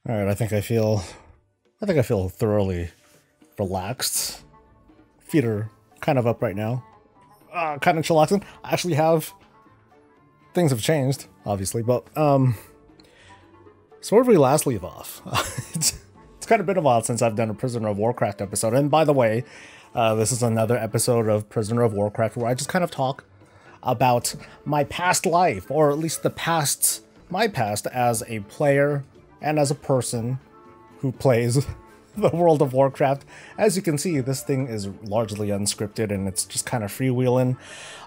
All right, I think I feel thoroughly relaxed. Feet are kind of up right now. Kind of chillaxing. I actually have things have changed, obviously, but so where did we last leave off? It's kind of been a while since I've done a Prisoner of Warcraft episode, and by the way, this is another episode of Prisoner of Warcraft where I just kind of talk about my past life, or at least my past as a player and as a person who plays the World of Warcraft. As you can see, this thing is largely unscripted and it's just kind of freewheeling.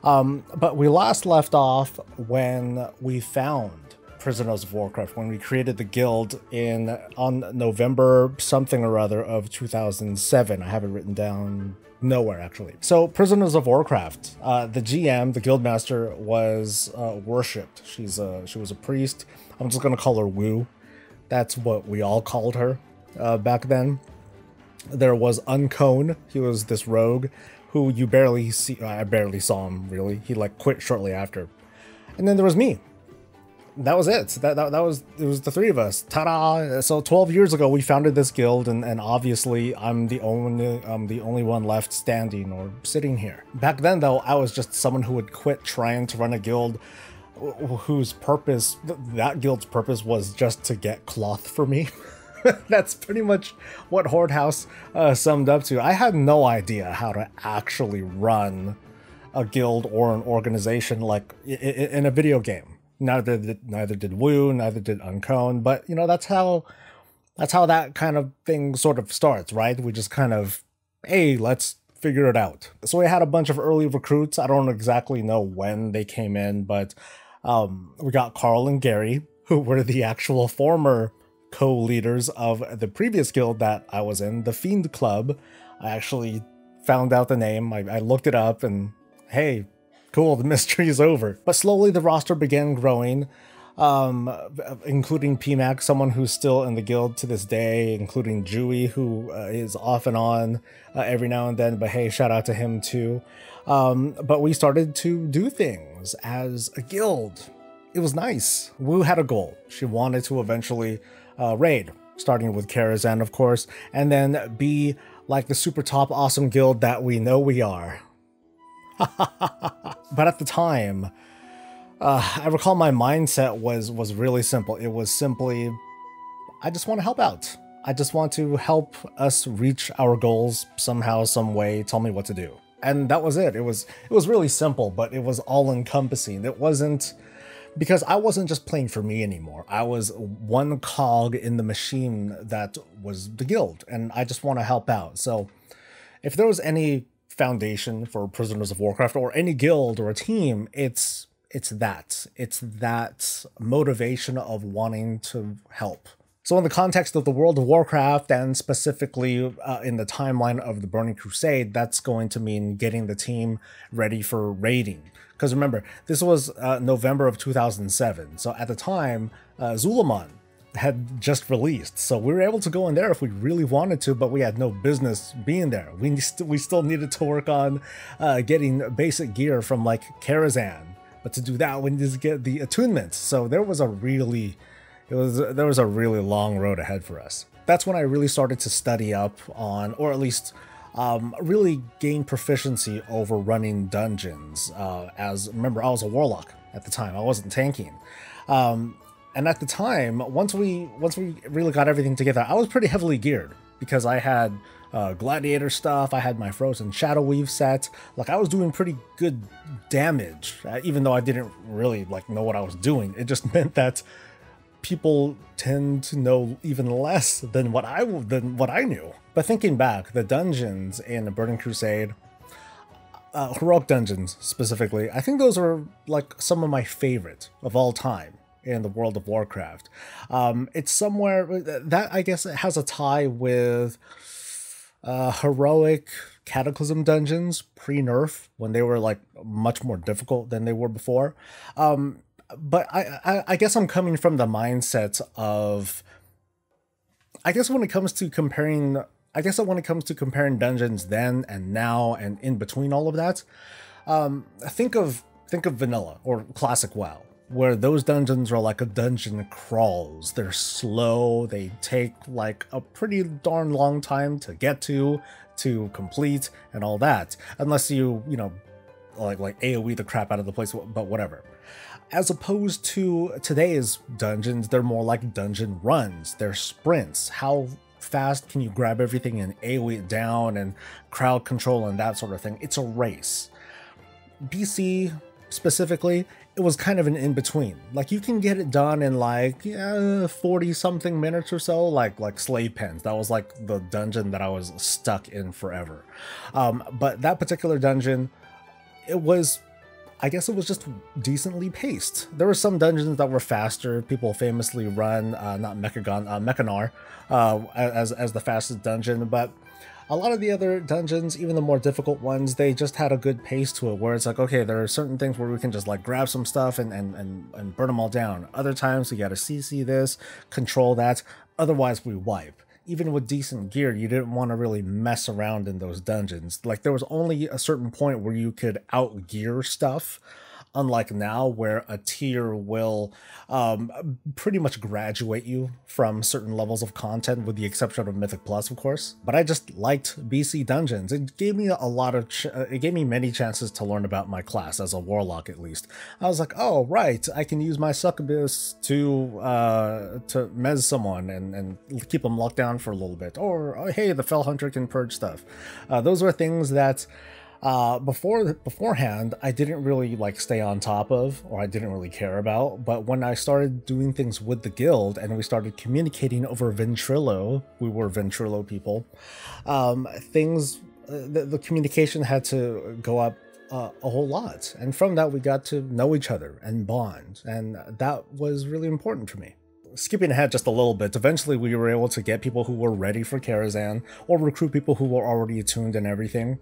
But we last left off when we found Prisoners of Warcraft, when we created the guild on November something or other of 2007. I have it written down nowhere, actually. So Prisoners of Warcraft, the GM, the guildmaster, was worshipped. She was a priest. I'm just gonna call her Wu. That's what we all called her back then. There was Uncone. He was this rogue who you barely see. I barely saw him, really. He like quit shortly after. And then there was me. That was it. It was the three of us. Ta-da! So 12 years ago we founded this guild, and obviously I'm the only one left standing or sitting here. Back then though, I was just someone who would quit trying to run a guild whose purpose, that guild's purpose, was just to get cloth for me. That's pretty much what Horde House summed up to. I had no idea how to actually run a guild or an organization like in a video game. Neither did Wu, neither did Uncone, but you know, that's how that kind of thing sort of starts, right? We just kind of, hey, let's figure it out. So we had a bunch of early recruits. I don't exactly know when they came in, but we got Carl and Gary, who were the actual former co-leaders of the previous guild that I was in, the Fiend Club. I actually found out the name. I looked it up and hey, cool, the mystery is over. But slowly the roster began growing, including PMAC, someone who's still in the guild to this day, including Jewy, who is off and on every now and then, but hey, shout out to him too. But we started to do things as a guild. It was nice. Wu had a goal. She wanted to eventually raid, starting with Karazhan, of course, and then be like the super top awesome guild that we know we are. But at the time, I recall my mindset was really simple. It was simply, I just want to help out. I just want to help us reach our goals somehow, some way. Tell me what to do. And that was it. It was really simple, but it was all encompassing. It wasn't, because I wasn't just playing for me anymore. I was one cog in the machine that was the guild, and I just want to help out. So if there was any foundation for Prisoners of Warcraft or any guild or a team, it's that motivation of wanting to help. So in the context of the World of Warcraft, and specifically in the timeline of the Burning Crusade, that's going to mean getting the team ready for raiding. Because remember, this was November of 2007, so at the time, Zul'Aman had just released, so we were able to go in there if we really wanted to, but we had no business being there. We still needed to work on getting basic gear from like Karazhan, but to do that we needed to get the attunements. So there was a really long road ahead for us. That's when I really started to study up on, or at least really gain proficiency over running dungeons. Remember, I was a warlock at the time. I wasn't tanking. And at the time, once we really got everything together, I was pretty heavily geared because I had gladiator stuff. I had my frozen shadow weave set. Like, I was doing pretty good damage, even though I didn't really like know what I was doing. It just meant that people tend to know even less than what I knew. But thinking back, the dungeons in the Burning Crusade, heroic dungeons specifically, I think those are like some of my favorite of all time in the World of Warcraft. It's somewhere that I guess it has a tie with heroic Cataclysm dungeons pre-nerf, when they were like much more difficult than they were before. But I guess I'm coming from the mindset of, I guess when it comes to comparing dungeons then and now and in between all of that, think of vanilla or classic WoW. where those dungeons are like a dungeon crawls. They're slow, they take like a pretty darn long time to get to complete and all that, unless you know, like AoE the crap out of the place, but whatever. As opposed to today's dungeons, they're more like dungeon runs. They're sprints. How fast can you grab everything and AoE it down and crowd control and that sort of thing? It's a race. BC specifically, it was kind of an in-between. Like, you can get it done in like 40 something minutes or so, like Slave Pens. That was like the dungeon that I was stuck in forever. But that particular dungeon, I guess it was just decently paced. There were some dungeons that were faster. People famously run not Mechanar as the fastest dungeon, but a lot of the other dungeons, even the more difficult ones, they just had a good pace to it, where it's like, okay, there are certain things where we can just like grab some stuff and burn them all down. Other times we gotta CC this, control that, otherwise we wipe. Even with decent gear, you didn't want to really mess around in those dungeons. Like, there was only a certain point where you could outgear stuff, unlike now where a tier will pretty much graduate you from certain levels of content, with the exception of Mythic Plus, of course. But I just liked BC dungeons. It gave me a lot of it gave me many chances to learn about my class as a warlock, at least. I was like, oh right, I can use my succubus to mez someone and keep them locked down for a little bit, or oh, hey, the fell hunter can purge stuff. Those were things that beforehand I didn't really like stay on top of, or I didn't really care about. But when I started doing things with the guild and we started communicating over Ventrilo, we were Ventrilo people, the communication had to go up a whole lot, and from that we got to know each other and bond, and that was really important for me. Skipping ahead just a little bit, eventually we were able to get people who were ready for Karazhan, or recruit people who were already attuned and everything.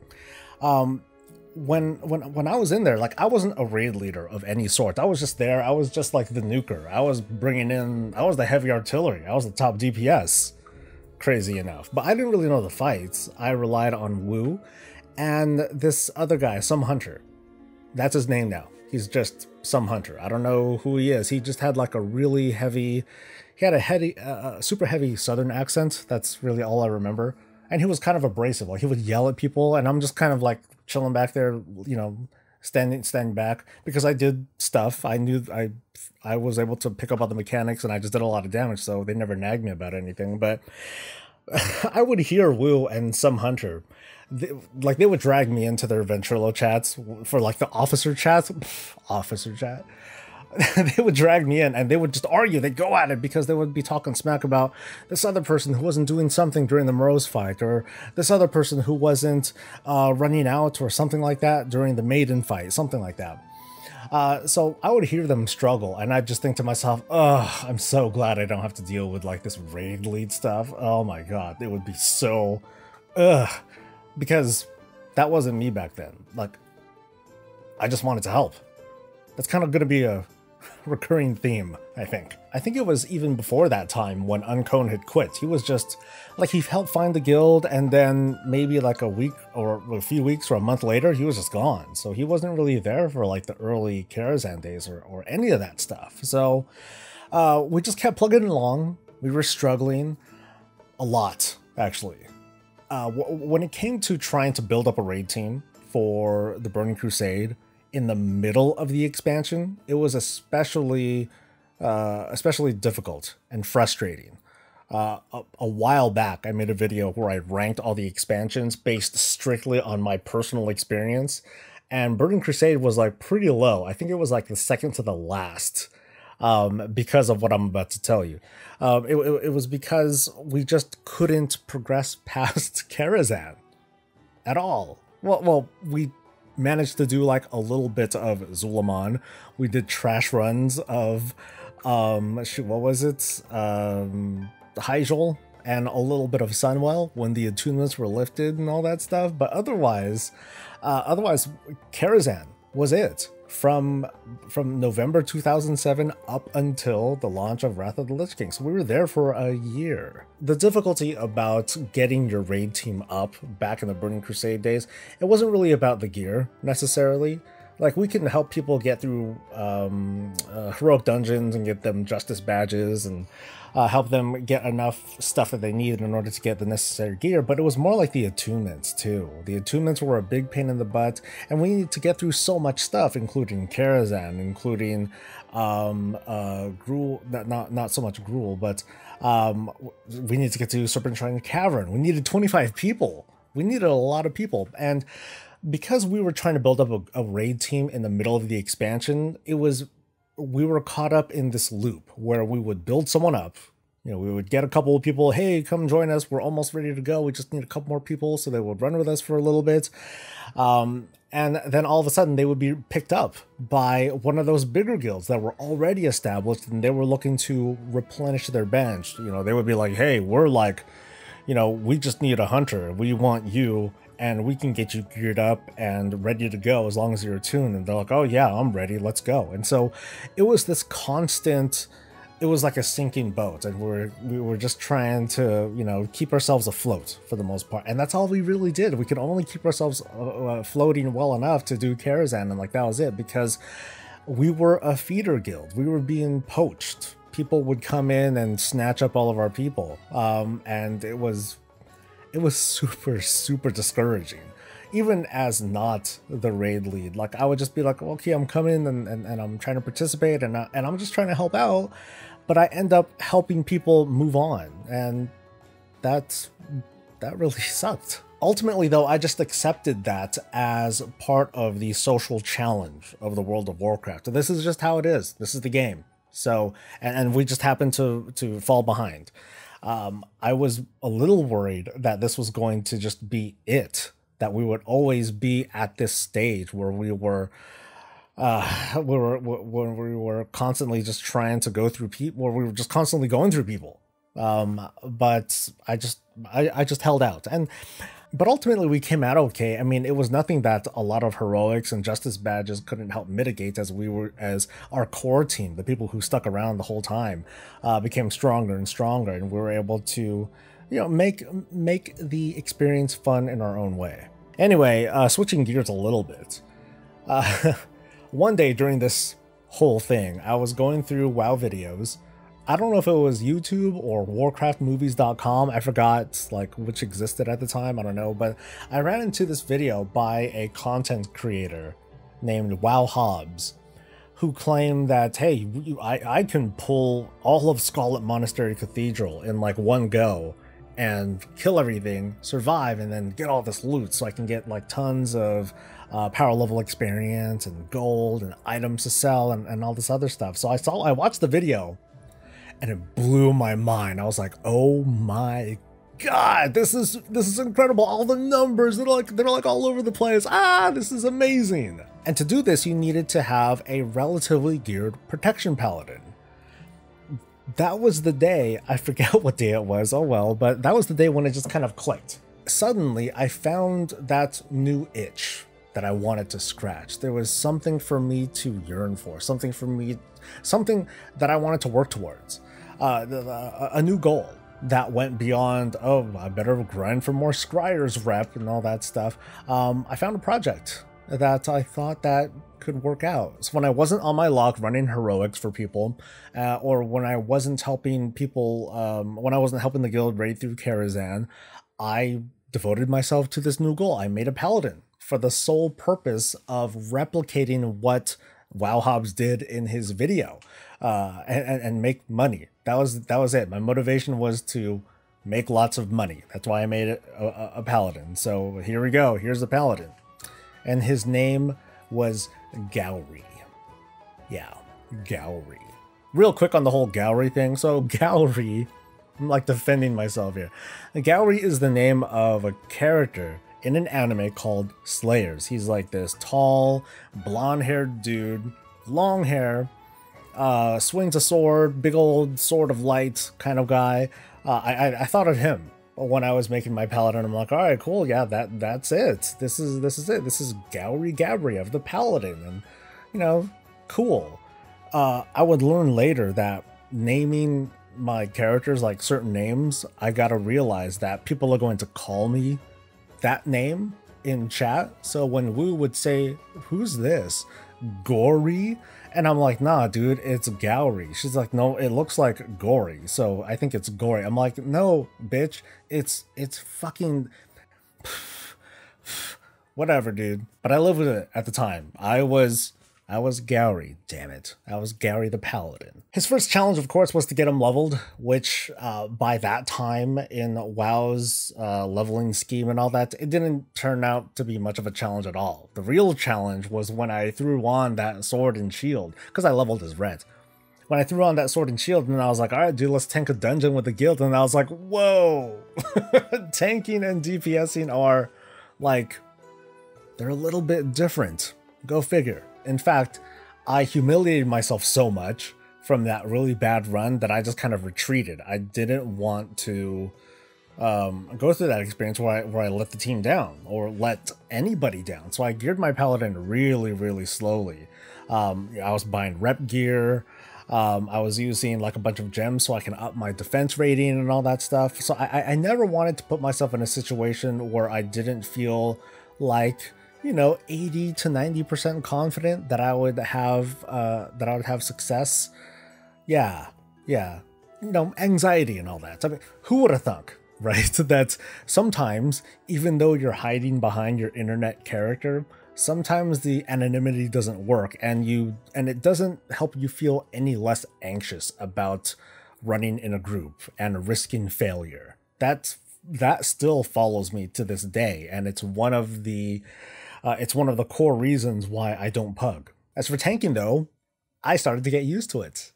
When I was in there, like, I wasn't a raid leader of any sort. I was just there. I was just like the nuker. I was the heavy artillery. I was the top DPS, crazy enough. But I didn't really know the fights. I relied on Wu and this other guy, Some Hunter. That's his name now. He's just Some Hunter. I don't know who he is. He just had like a really heavy, he had a super heavy southern accent. That's really all I remember. And he was kind of abrasive. Like, he would yell at people, and I'm just kind of like chilling back there, you know, standing back, because I did stuff. I knew I was able to pick up on the mechanics, and I just did a lot of damage, so they never nagged me about anything. But I would hear Wu and Some Hunter, they would drag me into their Ventrilo chats for like the officer chats. Officer chat. They would drag me in and they would just argue. They'd go at it because they would be talking smack about this other person who wasn't doing something during the Morose fight, or this other person who wasn't running out or something like that during the Maiden fight, something like that. So I would hear them struggle, and I'd just think to myself, ugh, I'm so glad I don't have to deal with like this raid lead stuff. Oh my god, it would be so ugh, because that wasn't me back then. Like, I just wanted to help. That's kind of going to be a recurring theme, I think. I think it was even before that time when Uncone had quit. He was just like, he helped find the guild, and then maybe like a week or a few weeks or a month later, he was just gone. So he wasn't really there for like the early Karazhan days or any of that stuff. So we just kept plugging along. We were struggling a lot, actually. When it came to trying to build up a raid team for the Burning Crusade, in the middle of the expansion, it was especially difficult and frustrating. A while back, I made a video where I ranked all the expansions based strictly on my personal experience, and Burning Crusade was like pretty low. I think it was like the second to the last, because of what I'm about to tell you. It was because we just couldn't progress past Karazhan at all. Well, we managed to do like a little bit of Zul'Aman. We did trash runs of shoot, what was it? Hyjal, and a little bit of Sunwell when the attunements were lifted and all that stuff. But otherwise Karazhan was it from November 2007 up until the launch of Wrath of the Lich King. So we were there for a year. The difficulty about getting your raid team up back in the Burning Crusade days, it wasn't really about the gear necessarily. Like, we can help people get through heroic dungeons and get them justice badges and help them get enough stuff that they need in order to get the necessary gear, but it was more like the attunements too. The attunements were a big pain in the butt, and we needed to get through so much stuff, including Karazhan, including Gruul, not so much Gruul, but we needed to get to Serpent Shrine Cavern. We needed 25 people. We needed a lot of people, and because we were trying to build up a raid team in the middle of the expansion, we were caught up in this loop where we would build someone up. You know, we would get a couple of people, hey, come join us. We're almost ready to go. We just need a couple more people, so they would run with us for a little bit. And then all of a sudden they would be picked up by one of those bigger guilds that were already established, and they were looking to replenish their bench. You know, they would be like, hey, we're like, you know, we just need a hunter. We want you, and we can get you geared up and ready to go as long as you're attuned. And they're like, oh yeah, I'm ready, let's go. And so it was this constant, it was like a sinking boat, and we were just trying to, you know, keep ourselves afloat for the most part. And that's all we really did. We could only keep ourselves floating well enough to do Karazhan, and like that was it, because we were a feeder guild. We were being poached. People would come in and snatch up all of our people, and it was super, super discouraging. Even as not the raid lead, like I would just be like, okay, I'm coming and I'm trying to participate and I'm just trying to help out, but I end up helping people move on, and that really sucked. Ultimately, though, I just accepted that as part of the social challenge of the World of Warcraft. This is just how it is. This is the game. So, and we just happened to fall behind. I was a little worried that this was going to just be it, that we would always be at this stage where we were constantly just trying to go through people, where we were just constantly going through people. But I just held out, but ultimately we came out okay. I mean, it was nothing that a lot of heroics and justice badges couldn't help mitigate, as our core team, the people who stuck around the whole time, became stronger and stronger, and we were able to, you know, make the experience fun in our own way. Anyway, switching gears a little bit. One day during this whole thing, I was going through WoW videos. I don't know if it was YouTube or warcraftmovies.com. I forgot like which existed at the time. I don't know, but I ran into this video by a content creator named Wow Hobbs, who claimed that, hey, I can pull all of Scarlet Monastery Cathedral in like one go and kill everything, survive, and then get all this loot so I can get like tons of power level experience and gold and items to sell and all this other stuff. So I watched the video, and it blew my mind. I was like, oh my god, this is incredible. All the numbers, they're like all over the place. This is amazing. And to do this, you needed to have a relatively geared protection paladin. That was the day, I forget what day it was, oh well, but that was the day when it just kind of clicked. Suddenly, I found that new itch that I wanted to scratch. There was something for me to yearn for, something that I wanted to work towards. A new goal that went beyond, oh, I better grind for more Scryer's rep and all that stuff. I found a project that I thought that could work out. So when I wasn't on my lock running heroics for people, or when I wasn't helping people, when I wasn't helping the guild raid through Karazhan, I devoted myself to this new goal. I made a paladin for the sole purpose of replicating what Wow Hobbs did in his video, and make money. That was it. My motivation was to make lots of money. That's why I made it a paladin. So here we go. Here's the paladin, and his name was Gowry. Yeah, Gowry. Real quick on the whole Gowry thing. So Gowry, I'm like defending myself here. Gowry is the name of a character in an anime called Slayers. He's like this tall, blonde-haired dude, long hair, swings a sword, big old sword of light kind of guy. I thought of him when I was making my paladin. I'm like, all right, cool, yeah, that's it. This is it. This is Gowry Gabry of the paladin, and you know, cool. I would learn later that naming my characters like certain names, I gotta realize that people are going to call me that name in chat. So when Wu would say, "Who's this? Gory?" And I'm like, "Nah, dude, it's Gowry." She's like, "No, it looks like Gory, so I think it's Gory." I'm like, "No, bitch, it's fucking whatever, dude." But I lived with it at the time. I was Gowry, damn it. I was Gowry the Paladin. His first challenge, of course, was to get him leveled, which by that time in WoW's leveling scheme and all that, it didn't turn out to be much of a challenge at all. The real challenge was when I threw on that sword and shield, because I leveled as red. When I threw on that sword and shield, and I was like, all right, dude, let's tank a dungeon with the guild. And I was like, whoa, tanking and DPSing are like, they're a little bit different. Go figure. In fact, I humiliated myself so much from that really bad run that I just kind of retreated. I didn't want to go through that experience where I let the team down or let anybody down. So I geared my paladin really, really slowly. I was buying rep gear. I was using like a bunch of gems so I can up my defense rating and all that stuff. So I never wanted to put myself in a situation where I didn't feel like, you know, 80 to 90% confident that I would have success. Yeah. You know, anxiety and all that. I mean, who would have thunk, right? That sometimes, even though you're hiding behind your internet character, sometimes the anonymity doesn't work, and it doesn't help you feel any less anxious about running in a group and risking failure. That still follows me to this day, and it's one of the core reasons why I don't pug. As for tanking though, I started to get used to it.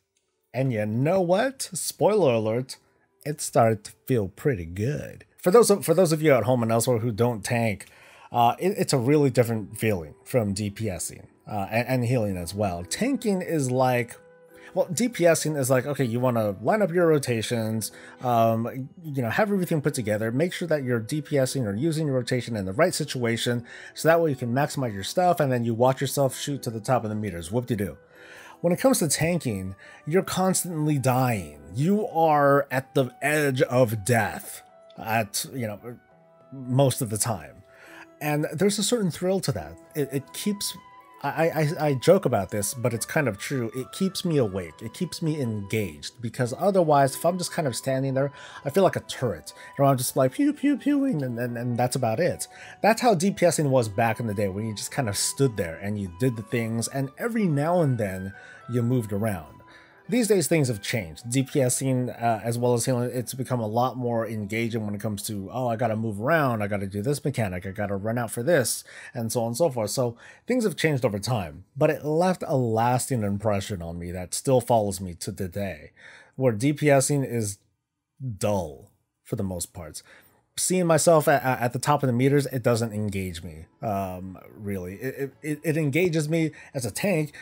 And you know what? Spoiler alert, it started to feel pretty good. For those of you at home and elsewhere who don't tank, it's a really different feeling from DPSing and healing as well. Tanking is like, well, DPSing is like, okay, you want to line up your rotations, you know, have everything put together, make sure that you're DPSing or using your rotation in the right situation, so that way you can maximize your stuff, and then you watch yourself shoot to the top of the meters. Whoop-de-doo. When it comes to tanking, you're constantly dying. You are at the edge of death at, you know, most of the time. And there's a certain thrill to that. It keeps... I joke about this, but it's kind of true. It keeps me awake. It keeps me engaged, because otherwise, if I'm just kind of standing there, I feel like a turret. You know, I'm just like pew pew pewing, and that's about it. That's how DPSing was back in the day, when you just kind of stood there and you did the things, and every now and then you moved around. These days, things have changed. DPSing, as well as healing, it's become a lot more engaging when it comes to, oh, I gotta move around, I gotta do this mechanic, I gotta run out for this, and so on and so forth. So things have changed over time, but it left a lasting impression on me that still follows me to today, where DPSing is dull for the most part. Seeing myself at the top of the meters, it doesn't engage me, really. It engages me as a tank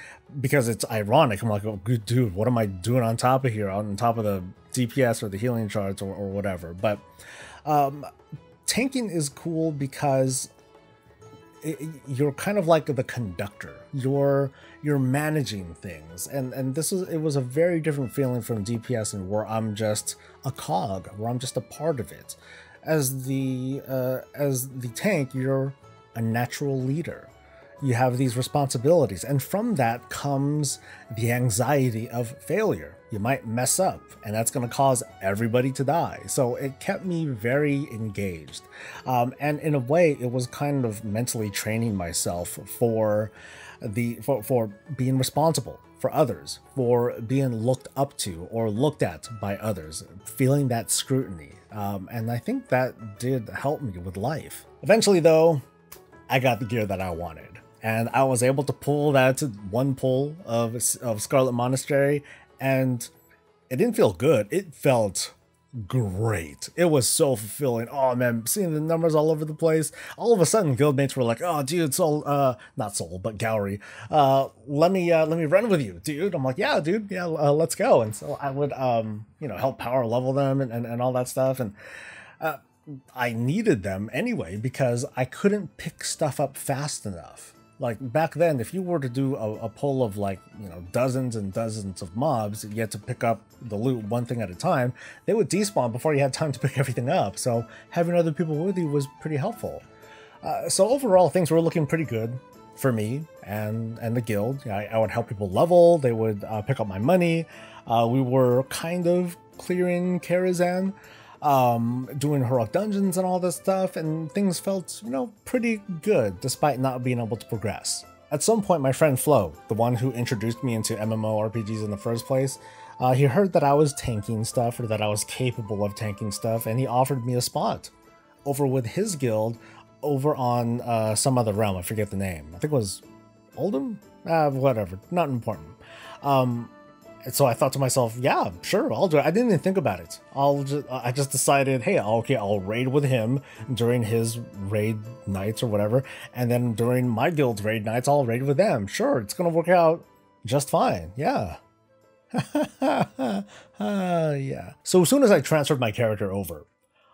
because it's ironic. I'm like, oh, good dude, what am I doing on top of here, on top of the DPS or the healing charts or whatever? But tanking is cool because you're kind of like the conductor. You're managing things, and it was a very different feeling from DPSing, where I'm just a cog, where I'm just a part of it. As the tank, you're a natural leader. You have these responsibilities, and from that comes the anxiety of failure. You might mess up, and that's going to cause everybody to die. So it kept me very engaged, and in a way, it was kind of mentally training myself for being responsible for others, for being looked up to or looked at by others, feeling that scrutiny. And I think that did help me with life. Eventually, though, I got the gear that I wanted, and I was able to pull that one pull of Scarlet Monastery, and it didn't feel good. It felt great. It was so fulfilling. Oh man, seeing the numbers all over the place. All of a sudden, guildmates were like, "Oh, dude, not Soul, but Gowry. Let me run with you, dude." I'm like, "Yeah, dude, yeah, let's go." And so I would, you know, help power level them and all that stuff. And I needed them anyway because I couldn't pick stuff up fast enough. Like back then, if you were to do a pull of like, you know, dozens and dozens of mobs, you had to pick up the loot one thing at a time, they would despawn before you had time to pick everything up. So having other people with you was pretty helpful. So overall, things were looking pretty good for me and the guild. I would help people level. They would pick up my money. We were kind of clearing Karazhan, doing heroic dungeons and all this stuff, and things felt, you know, pretty good despite not being able to progress. At some point, my friend Flo, the one who introduced me into MMORPGs in the first place, he heard that I was tanking stuff, or that I was capable of tanking stuff, and he offered me a spot over with his guild over on some other realm. I forget the name. I think it was Oldham? Whatever, not important. And so I thought to myself, yeah, sure, I'll do it. I didn't even think about it. I just decided, hey, okay, I'll raid with him during his raid nights or whatever, and then during my guild's raid nights, I'll raid with them. Sure, it's gonna work out just fine. Yeah. Yeah. So as soon as I transferred my character over,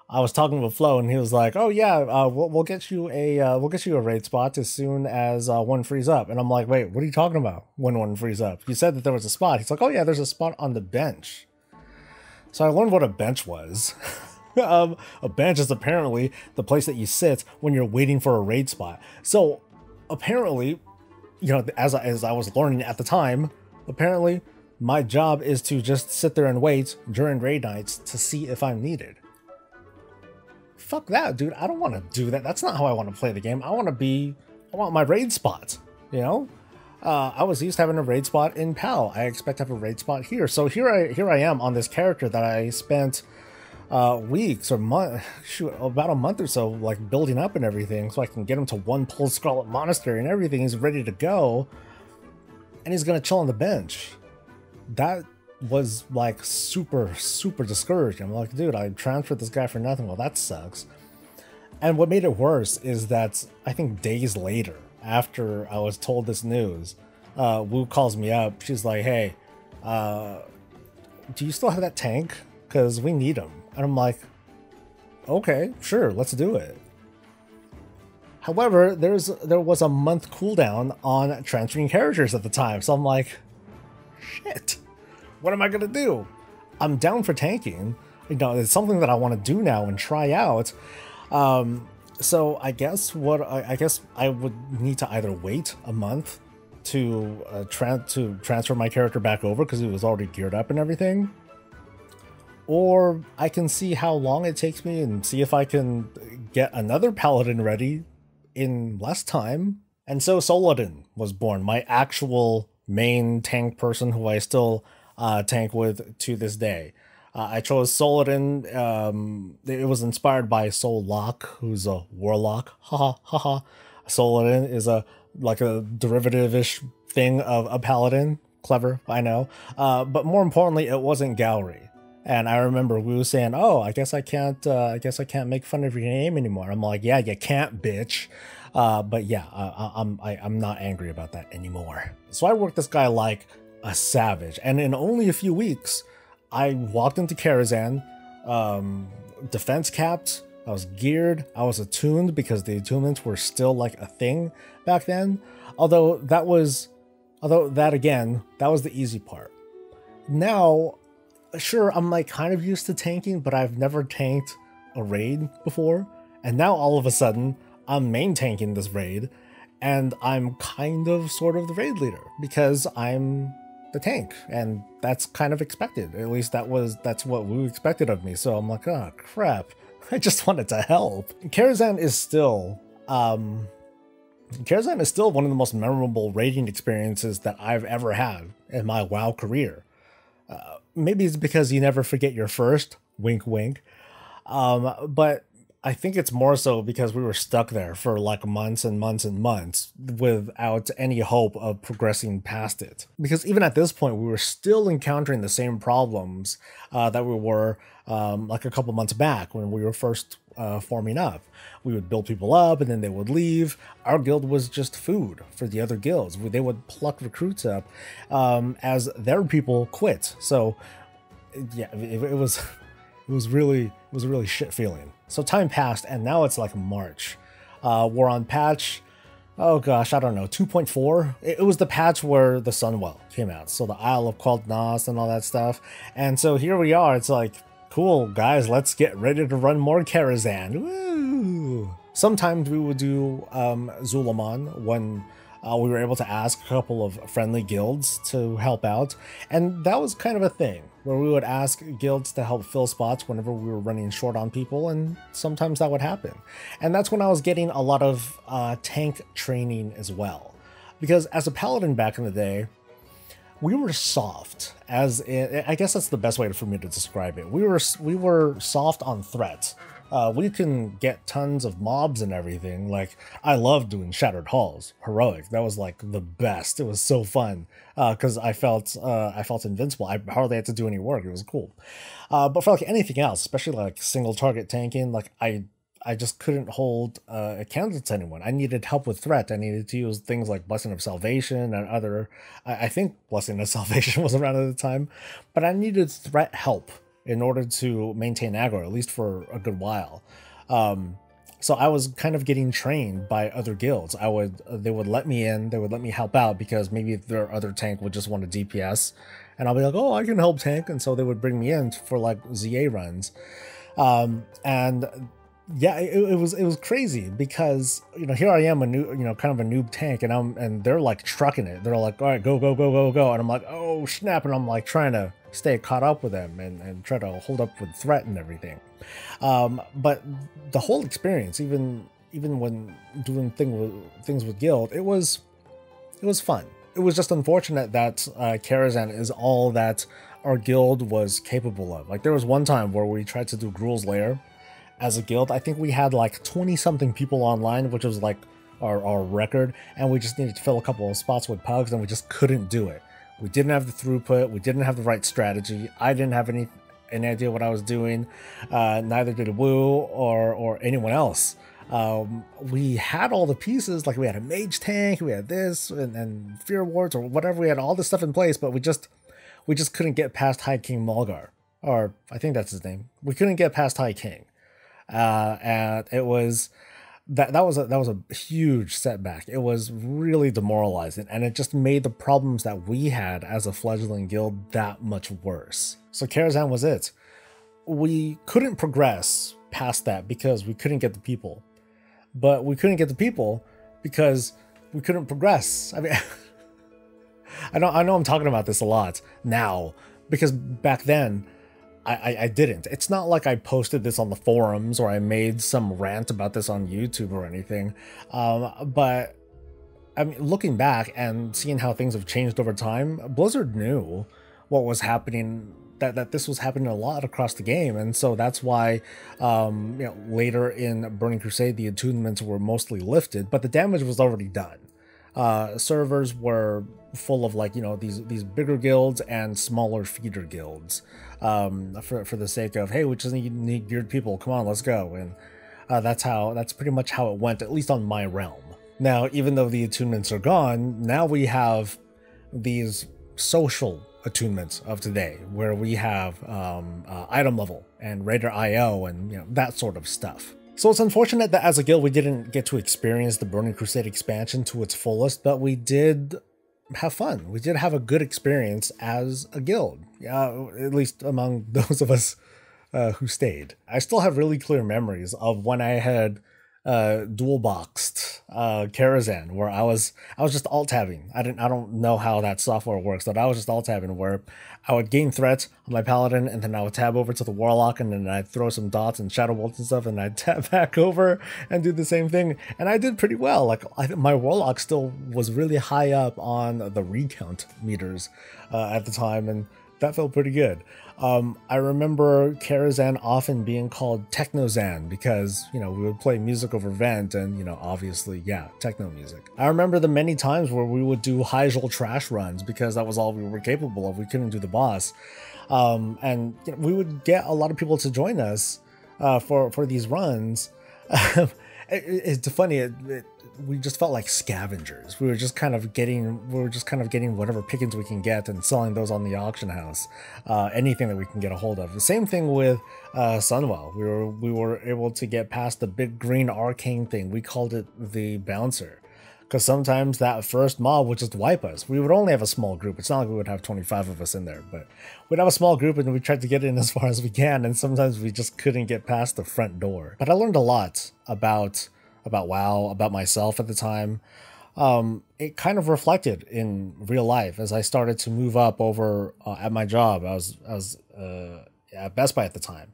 I was talking with Flo, and he was like, "Oh yeah, we'll get you a raid spot as soon as one frees up." And I'm like, "Wait, what are you talking about? When one frees up? You said that there was a spot." He's like, "Oh yeah, there's a spot on the bench." So I learned what a bench was. A bench is apparently the place that you sit when you're waiting for a raid spot. So apparently, you know, as I was learning at the time, apparently my job is to just sit there and wait during raid nights to see if I'm needed. Fuck that, dude. I don't want to do that. That's not how I want to play the game. I want my raid spot, you know? I was used to having a raid spot in PAL. I expect to have a raid spot here. So here I am on this character that I spent weeks or about a month or so, like, building up and everything, so I can get him to 1 Pulse Scarlet Monastery and everything. He's ready to go, and he's gonna chill on the bench. That was like super discouraging. I'm like, dude, I transferred this guy for nothing. Well, that sucks. And what made it worse is that I think days later, after I was told this news, Wu calls me up. She's like, hey, do you still have that tank? Because we need him. And I'm like, okay, sure, let's do it. However, there was a month cooldown on transferring characters at the time, so I'm like, shit, what am I gonna do? I'm down for tanking. You know, it's something that I want to do now and try out. So I guess I guess I would need to either wait a month to transfer my character back over because he was already geared up and everything, or I can see how long it takes me and see if I can get another paladin ready in less time. And so SoulSoBreezy was born, my actual main tank person who I still tank with to this day. I chose SoulSoBreezy. It was inspired by SoulLock, who's a warlock. Haha, haha. SoulSoBreezy is like a derivative-ish thing of a paladin. Clever, I know. But more importantly, it wasn't Gallery. And I remember we were saying, "Oh, I guess I can't make fun of your name anymore." I'm like, "Yeah, you can't, bitch." But yeah, I'm not angry about that anymore. So I worked this guy like a savage, and in only a few weeks, I walked into Karazhan, defense capped, I was geared, I was attuned because the attunements were still like a thing back then. Although that was the easy part. Now, sure, I'm like kind of used to tanking, but I've never tanked a raid before. And now all of a sudden, I'm main tanking this raid, and I'm kind of sort of the raid leader because I'm the tank, and that's kind of expected. At least that's what Wu expected of me. So I'm like, oh crap, I just wanted to help. Karazhan is still one of the most memorable raiding experiences that I've ever had in my WoW career. Maybe it's because you never forget your first, wink wink, but I think it's more so because we were stuck there for like months and months and months without any hope of progressing past it. Because even at this point, we were still encountering the same problems that we were like a couple months back when we were first forming up. We would build people up and then they would leave. Our guild was just food for the other guilds. They would pluck recruits up as their people quit. So yeah, it was a really shit feeling. So time passed, and now it's like March. We're on patch, oh gosh, I don't know, 2.4? It was the patch where the Sunwell came out, so the Isle of Qualdnas and all that stuff. And so here we are, it's like, cool, guys, let's get ready to run more Karazhan. Woo! do. Sometimes we would do Zulaman when we were able to ask a couple of friendly guilds to help out, and that was kind of a thing where we would ask guilds to help fill spots whenever we were running short on people, and sometimes that would happen. And that's when I was getting a lot of tank training as well, because as a paladin back in the day, we were soft. I guess that's the best way for me to describe it. We were soft on threats. We can get tons of mobs and everything. Like, I loved doing Shattered Halls, heroic. That was like the best. It was so fun because I felt invincible. I hardly had to do any work. It was cool. But for like anything else, especially like single target tanking, like I just couldn't hold a candle to anyone. I needed help with threat. I needed to use things like Blessing of Salvation and other. I think Blessing of Salvation was around at the time, but I needed threat help in order to maintain aggro, at least for a good while. So I was kind of getting trained by other guilds. They would let me in, they would let me help out because maybe their other tank would just want a DPS, and I'll be like, oh, I can help tank, and so they would bring me in for like ZA runs, and yeah, it was crazy because, you know, here I am, a new, you know, kind of a noob tank, and they're like trucking it. They're like, all right, go, go, go, go, go, and I'm like, oh snap, and I'm like trying to stay caught up with them and try to hold up with threat and everything. But the whole experience, even when doing things with guild, it was fun. It was just unfortunate that Karazhan is all that our guild was capable of. Like, there was one time where we tried to do Gruul's Lair as a guild. I think we had like 20-something people online, which was like our record, and we just needed to fill a couple of spots with pugs, and we just couldn't do it. We didn't have the throughput, we didn't have the right strategy, I didn't have any idea what I was doing, neither did Wu or anyone else. We had all the pieces, like we had a mage tank, we had this, and fear wards or whatever, we had all this stuff in place, but we just couldn't get past High King Mulgar, or I think that's his name. We couldn't get past High King. And it was that was a huge setback. It was really demoralizing, and it just made the problems that we had as a fledgling guild that much worse. So Karazhan was it. We couldn't progress past that because we couldn't get the people, but we couldn't get the people because we couldn't progress. I mean, I know I'm talking about this a lot now, because back then I didn't. It's not like I posted this on the forums or I made some rant about this on YouTube or anything. But I mean, looking back and seeing how things have changed over time, Blizzard knew what was happening, that this was happening a lot across the game. And so that's why, you know, later in Burning Crusade, the attunements were mostly lifted, but the damage was already done. Servers were full of, like, you know, these bigger guilds and smaller feeder guilds, for the sake of, hey, we just need geared people, come on, let's go. And that's pretty much how it went, at least on my realm. Now, even though the attunements are gone, now we have these social attunements of today, where we have item level and Raider IO and, you know, that sort of stuff. So it's unfortunate that as a guild we didn't get to experience the Burning Crusade expansion to its fullest, but we did have fun. We did have a good experience as a guild, at least among those of us who stayed. I still have really clear memories of when I had dual boxed Karazhan, where I was just alt tabbing. I don't know how that software works, but I was just alt tabbing, where I would gain threats on my paladin, and then I would tab over to the warlock, and then I'd throw some dots and shadow bolts and stuff, and I'd tab back over and do the same thing, and I did pretty well. Like, my warlock still was really high up on the recount meters at the time, and that felt pretty good. I remember Karazhan often being called Technozhan because, you know, we would play music over vent and, you know, obviously, yeah, techno music. I remember the many times where we would do Hyjal trash runs because that was all we were capable of. We couldn't do the boss. And, you know, we would get a lot of people to join us for these runs. It's funny. We just felt like scavengers. We were just kind of getting whatever pickings we can get and selling those on the auction house. Anything that we can get a hold of. The same thing with Sunwell. We were able to get past the big green arcane thing. We called it the bouncer, because sometimes that first mob would just wipe us. We would only have a small group. It's not like we would have 25 of us in there, but we'd have a small group and we tried to get in as far as we can, and sometimes we just couldn't get past the front door. But I learned a lot about WoW, about myself at the time. It kind of reflected in real life as I started to move up over at my job. I was at Best Buy at the time.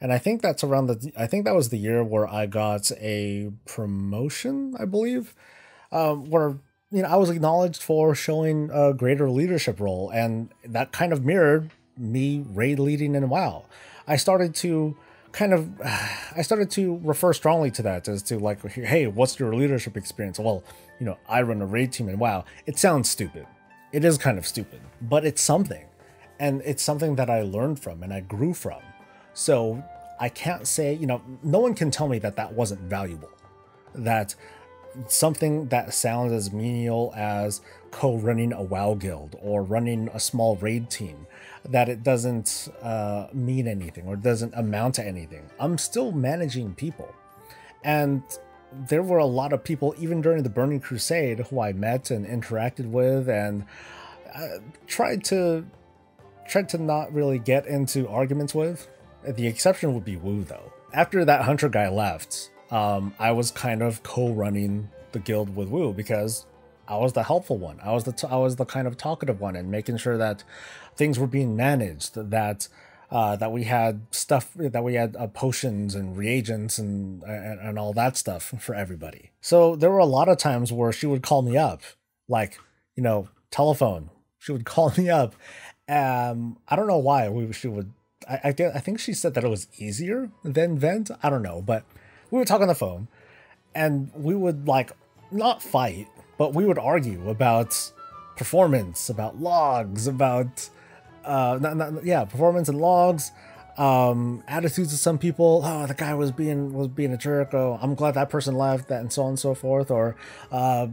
And I think that's I think that was the year where I got a promotion, I believe, where, you know, I was acknowledged for showing a greater leadership role, and that kind of mirrored me raid leading in WoW. I started to refer strongly to that as to like, hey, what's your leadership experience? Well, you know, I run a raid team in WoW. It sounds stupid. It is kind of stupid, but it's something, and it's something that I learned from and I grew from. So I can't say, you know, no one can tell me that that wasn't valuable, that something that sounds as menial as co-running a WoW guild or running a small raid team, that it doesn't mean anything or doesn't amount to anything. I'm still managing people. And there were a lot of people, even during the Burning Crusade, who I met and interacted with, and tried to not really get into arguments with. The exception would be Wu, though. After that Hunter guy left, I was kind of co-running the guild with Wu because I was the helpful one. I was the kind of talkative one, and making sure that things were being managed, that we had stuff, that we had potions and reagents and all that stuff for everybody. So there were a lot of times where she would call me up, like, you know, telephone. She would call me up. I don't know why she would. I think she said that it was easier than vent. I don't know, but we would talk on the phone, and we would, like, not fight, but we would argue about performance, about logs, about performance and logs, attitudes of some people. Oh, the guy was being a jerk. Oh, I'm glad that person left, that, and so on and so forth. Or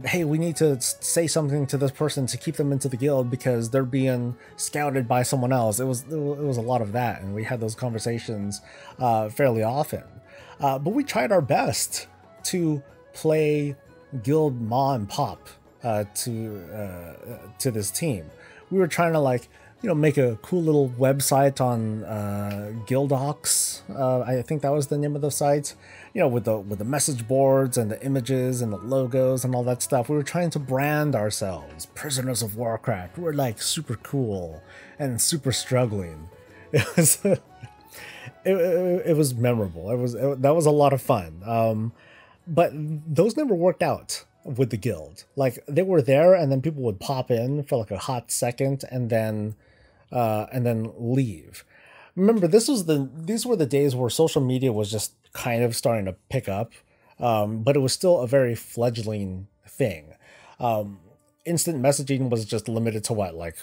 hey, we need to say something to this person to keep them into the guild because they're being scouted by someone else. It was a lot of that, and we had those conversations fairly often. But we tried our best to play guild ma and pop to this team. We were trying to, like, you know, make a cool little website on Guildox. I think that was the name of the site. You know, with the message boards and the images and the logos and all that stuff. We were trying to brand ourselves. Prisoners of Warcraft. We're like super cool and super struggling. It was memorable. That was a lot of fun. But those never worked out with the guild. Like, they were there, and then people would pop in for like a hot second and then leave. Remember, these were the days where social media was just kind of starting to pick up, but it was still a very fledgling thing. Instant messaging was just limited to what, like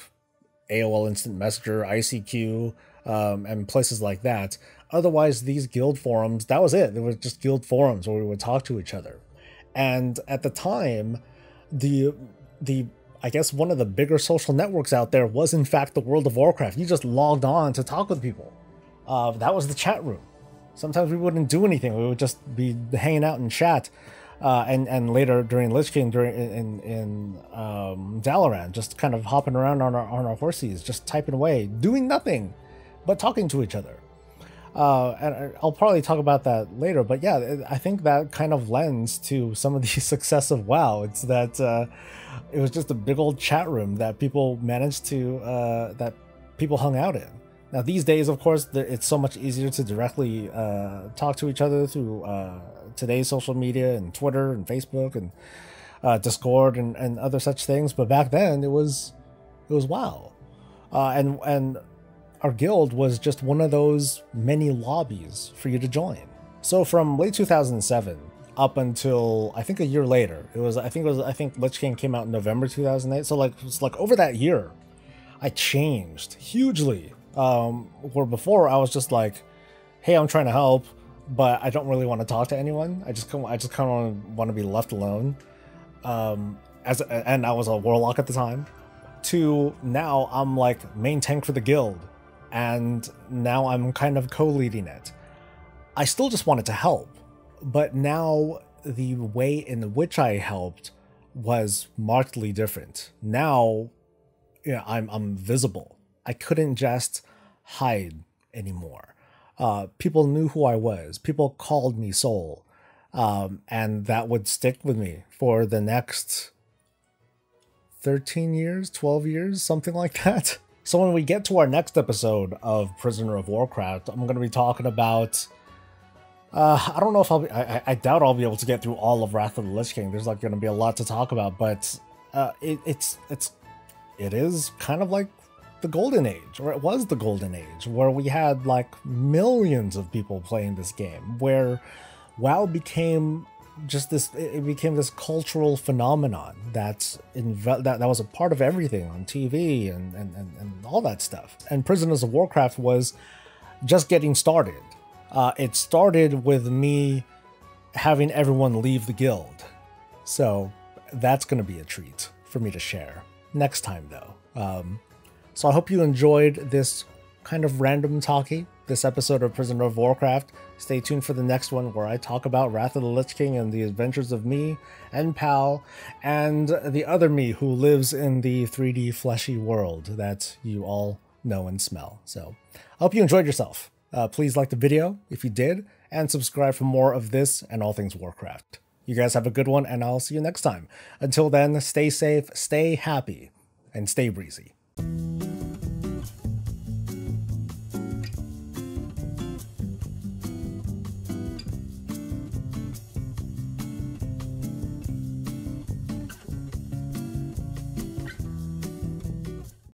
AOL Instant Messenger, ICQ, and places like that. Otherwise, these guild forums, that was it. There was just guild forums where we would talk to each other. And at the time, I guess one of the bigger social networks out there was, in fact, the World of Warcraft. You just logged on to talk with people. That was the chat room. Sometimes we wouldn't do anything. We would just be hanging out in chat. And later during Lich King, in Dalaran, just kind of hopping around on our horses, just typing away, doing nothing but talking to each other. And I'll probably talk about that later, but yeah, I think that kind of lends to some of the success of WoW. It's that it was just a big old chat room that people managed to, that people hung out in. Now, these days, of course, it's so much easier to directly talk to each other through today's social media and Twitter and Facebook and Discord and other such things. But back then, it was WoW, and our guild was just one of those many lobbies for you to join. So from late 2007 up until I think a year later, I think Lich King came out in November 2008. So it's like over that year, I changed hugely. Where before I was just like, hey, I'm trying to help, but I don't really want to talk to anyone. I just kind of want to be left alone. And I was a warlock at the time. To now I'm like main tank for the guild, and now I'm kind of co-leading it. I still just wanted to help, but now the way in which I helped was markedly different. Now, yeah, I'm visible. I couldn't just hide anymore. People knew who I was. People called me Soul. And that would stick with me for the next 13 years, 12 years, something like that. So when we get to our next episode of Prisoner of Warcraft, I'm going to be talking about... I don't know if I'll be... I doubt I'll be able to get through all of Wrath of the Lich King. There's like going to be a lot to talk about, but it is kind of like the Golden Age, or it was the Golden Age, where we had like millions of people playing this game, where WoW became just this, it became this cultural phenomenon that was a part of everything on TV and all that stuff. And Prisoners of Warcraft was just getting started. It started with me having everyone leave the guild. So that's going to be a treat for me to share next time though. So I hope you enjoyed this kind of random talkie, this episode of Prisoner of Warcraft. Stay tuned for the next one where I talk about Wrath of the Lich King and the adventures of me and Pal and the other me who lives in the 3D fleshy world that you all know and smell. So I hope you enjoyed yourself. Please like the video if you did, and subscribe for more of this and all things Warcraft. You guys have a good one, and I'll see you next time. Until then, stay safe, stay happy, and stay breezy.